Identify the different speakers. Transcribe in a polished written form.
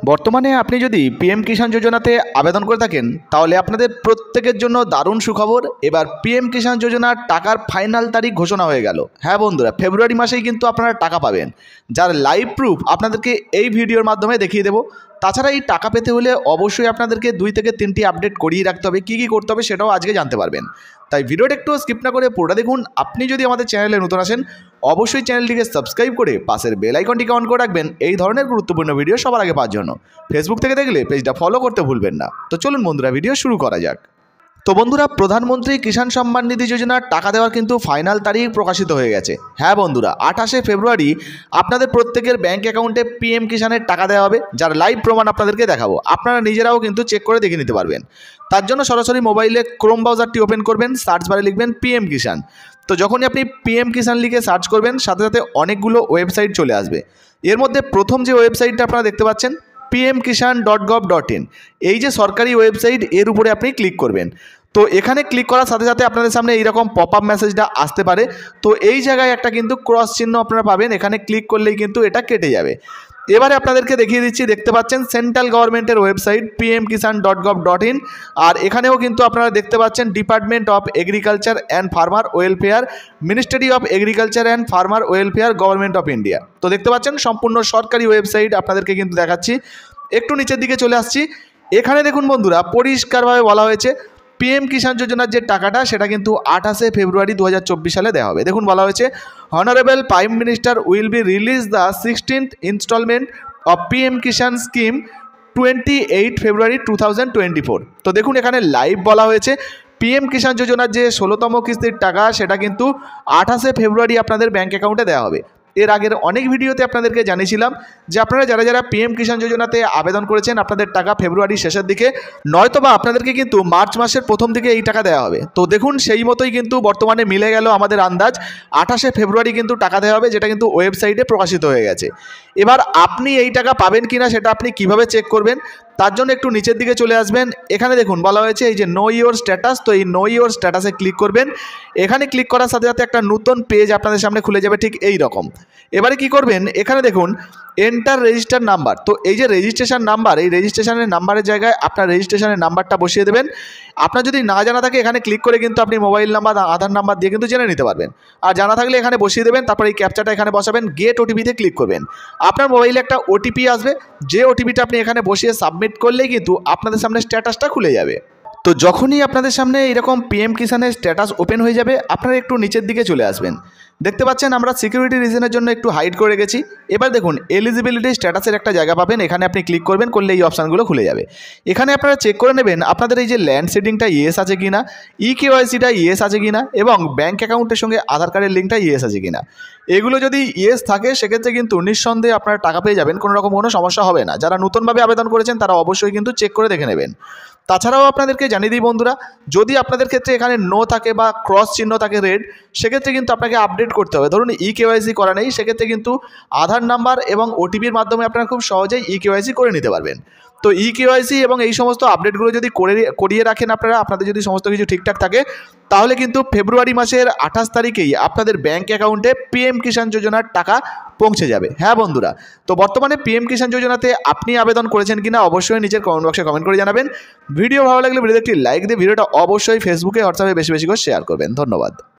Speaker 1: বর্তমানে আপনি যদি পিএম কিষাণ যোজনাতে আবেদন করে থাকেন তাহলে আপনাদের প্রত্যেকের জন্য দারুণ সুখবর। এবার পিএম কিষাণ যোজনার টাকার ফাইনাল তারিখ ঘোষণা হয়ে গেল। হ্যাঁ বন্ধুরা, ফেব্রুয়ারি মাসেই কিন্তু আপনারা টাকা পাবেন, যার লাইভ প্রুফ আপনাদেরকে এই ভিডিওর মাধ্যমে দেখিয়ে দেবো। তাছাড়া এই টাকা পেতে হলে অবশ্যই আপনাদেরকে 2 থেকে 3টি আপডেট করিয়ে রাখতে হবে। কী কী করতে হবে সেটাও আজকে জানতে পারবেন। তাই ভিডিওটা একটু স্কিপ না করে পুরোটা দেখুন। আপনি যদি আমাদের চ্যানেলে নতুন আসেন অবশ্যই চ্যানেলটিকে সাবস্ক্রাইব করে পাশের বেল আইকনটিকে অন করে রাখবেন এই ধরনের গুরুত্বপূর্ণ ভিডিও সবার আগে পাওয়ার জন্য। ফেসবুক থেকে দেখলে পেজটা ফলো করতে ভুলবেন না। তো চলুন বন্ধুরা, ভিডিও শুরু করা যাক। তো বন্ধুরা, প্রধানমন্ত্রী কিষাণ সম্মান নিধি যোজনার টাকা দেওয়ার কিন্তু ফাইনাল তারিখ প্রকাশিত হয়ে গেছে। হ্যাঁ বন্ধুরা, 28শে ফেব্রুয়ারি আপনাদের প্রত্যেকের ব্যাঙ্ক অ্যাকাউন্টে পিএম কিষাণের টাকা দেওয়া হবে, যার লাইভ প্রমাণ আপনাদেরকে দেখাবো। আপনারা নিজেরাও কিন্তু চেক করে দেখে নিতে পারবেন। তার জন্য সরাসরি মোবাইলে ক্রোম ব্রাউজারটি ওপেন করবেন, সার্চ বারে লিখবেন পিএম কিষাণ। তো যখনই আপনি পিএম কিষাণ লিখে সার্চ করবেন সাথে সাথে অনেকগুলো ওয়েবসাইট চলে আসবে। এর মধ্যে প্রথম যে ওয়েবসাইটটা আপনারা দেখতে পাচ্ছেন pmkishan.gov.in, এই যে সরকারি ওয়েবসাইট, এর উপরে আপনি ক্লিক করবেন। তো এখানে ক্লিক করার সাথে সাথে আপনাদের সামনে এইরকম পপ আপ মেসেজটা আসতে পারে। তো এই জায়গায় একটা কিন্তু ক্রস চিহ্ন আপনারা পাবেন, এখানে ক্লিক করলেই কিন্তু এটা কেটে যাবে। এবারে আপনাদেরকে দেখিয়ে দিচ্ছি, দেখতে পাচ্ছেন সেন্ট্রাল গভর্নমেন্টের ওয়েবসাইট pmkishan.gov.in, আর এখানেও কিন্তু আপনারা দেখতে পাচ্ছেন department of agriculture and farmer welfare, ministry of agriculture and farmer welfare, government of India. তো দেখতে পাচ্ছেন সম্পূর্ণ সরকারি ওয়েবসাইট আপনাদেরকে কিন্তু দেখাচ্ছি। একটু নিচের দিকে চলে আসছি, এখানে দেখুন বন্ধুরা পরিষ্কারভাবে বলা হয়েছে পিএম কিষাণ যোজনার যে টাকাটা সেটা কিন্তু 28শে ফেব্রুয়ারি 2024 সালে দেওয়া হবে। দেখুন বলা হয়েছে honourable prime minister will be release the 16th instalment of PM Kisan scheme 28 February 2024। তো দেখুন এখানে লাইভ বলা হয়েছে পিএম কিষাণ যোজনার যে 16তম কিস্তির টাকা সেটা কিন্তু 28শে ফেব্রুয়ারি আপনাদের ব্যাঙ্ক অ্যাকাউন্টে দেওয়া হবে। এর আগের অনেক ভিডিওতে আপনাদেরকে জানিয়েছিলাম যে আপনারা যারা যারা পিএম কিষাণ যোজনাতে আবেদন করেছেন আপনাদের টাকা ফেব্রুয়ারির শেষের দিকে নয়তোবা আপনাদেরকে কিন্তু মার্চ মাসের প্রথম দিকে এই টাকা দেওয়া হবে। তো দেখুন সেই মতোই কিন্তু বর্তমানে মিলে গেল আমাদের আন্দাজ, 28শে ফেব্রুয়ারি কিন্তু টাকা দেওয়া হবে, যেটা কিন্তু ওয়েবসাইটে প্রকাশিত হয়ে গেছে। এবার আপনি এই টাকা পাবেন কিনা সেটা আপনি কিভাবে চেক করবেন, তার জন্য একটু নিচের দিকে চলে আসবেন। এখানে দেখুন বলা হয়েছে এই যে নো ইওর স্ট্যাটাস, তো এই নো ইওর স্ট্যাটাসে ক্লিক করবেন। এখানে ক্লিক করার সাথে সাথে একটা নতুন পেজ আপনাদের সামনে খুলে যাবে ঠিক এই রকম। এবারে কি করবেন, এখানে দেখুন এন্টার রেজিস্টার নাম্বার, তো এই যে রেজিস্ট্রেশন নাম্বার, এই রেজিস্ট্রেশনের নাম্বারের জায়গায় আপনার রেজিস্ট্রেশনের নাম্বারটা বসিয়ে দেবেন। আপনার যদি না জানা থাকে এখানে ক্লিক করে কিন্তু আপনি মোবাইল নাম্বার, আধার নাম্বার দিয়ে কিন্তু জেনে নিতে পারবেন। আর জানা থাকলে এখানে বসিয়ে দেবেন, তারপর এই ক্যাপচাটা এখানে বসাবেন, গেট ওটিপিতে ক্লিক করবেন। আপনার মোবাইলে একটা ওটিপি আসবে, যে ওটিপিটা আপনি এখানে বসিয়ে সাবমিট করলেই কিন্তু আপনাদের সামনে স্ট্যাটাসটা খুলে যাবে। তো যখনই আপনাদের সামনে এরকম পিএম কিষাণের স্ট্যাটাস ওপেন হয়ে যাবে আপনারা একটু নিচের দিকে চলে আসবেন। দেখতে পাচ্ছেন আমরা সিকিউরিটি রিজনের জন্য একটু হাইড করে রেখেছি। এবার দেখুন এলিজিবিলিটি স্ট্যাটাসের একটা জায়গা পাবেন, এখানে আপনি ক্লিক করবেন, করলে এই অপশানগুলো খুলে যাবে। এখানে আপনারা চেক করে নেবেন আপনাদের এই যে ল্যান্ড সিডিংটা ইয়েস আছে কিনা, ইকেওয়াইসিটা ইয়েস আছে কিনা, এবং ব্যাঙ্ক অ্যাকাউন্টের সঙ্গে আধার কার্ডের লিঙ্কটা ইয়েস আছে কিনা। এগুলো যদি ইয়েস থাকে সেক্ষেত্রে কিন্তু নিঃসন্দেহে আপনারা টাকা পেয়ে যাবেন, কোনো রকম কোনো সমস্যা হবে না। যারা নতুনভাবে আবেদন করেছেন তারা অবশ্যই কিন্তু চেক করে দেখে নেবেন। তাছাড়াও আপনাদেরকে জানিয়ে দিই বন্ধুরা, যদি আপনাদের ক্ষেত্রে এখানে নো থাকে বা ক্রস চিহ্ন থাকে রেড, সেক্ষেত্রে কিন্তু আপনাকে আপডেট করতে হবে। ধরুন ইকেওয়াইসি করা নেই, সেক্ষেত্রে কিন্তু আধার নাম্বার এবং ওটিপির মাধ্যমে আপনারা খুব সহজেই ইকেওয়াইসি করে নিতে পারবেন। তো ইকেওয়াইসি এবং এই সমস্ত আপডেটগুলো যদি করিয়ে রাখেন আপনারা, আপনাদের যদি সমস্ত কিছু ঠিকঠাক থাকে, তাহলে কিন্তু ফেব্রুয়ারি মাসের 28 তারিখেই আপনাদের ব্যাঙ্ক অ্যাকাউন্টে পিএম কিষাণ যোজনার টাকা পৌঁছে যাবে। হ্যাঁ বন্ধুরা, তো বর্তমানে পিএম কিষাণ যোজনাতে আপনি আবেদন করেছেন কিনা অবশ্যই নিচের কমেন্ট বক্সে কমেন্ট করে জানাবেন। ভিডিও ভালো লাগলে ভিডিওতে একটি লাইক দিয়ে ভিডিওটা অবশ্যই ফেসবুকে হোয়াটসঅ্যাপে বেশি বেশি করে শেয়ার করবেন। ধন্যবাদ।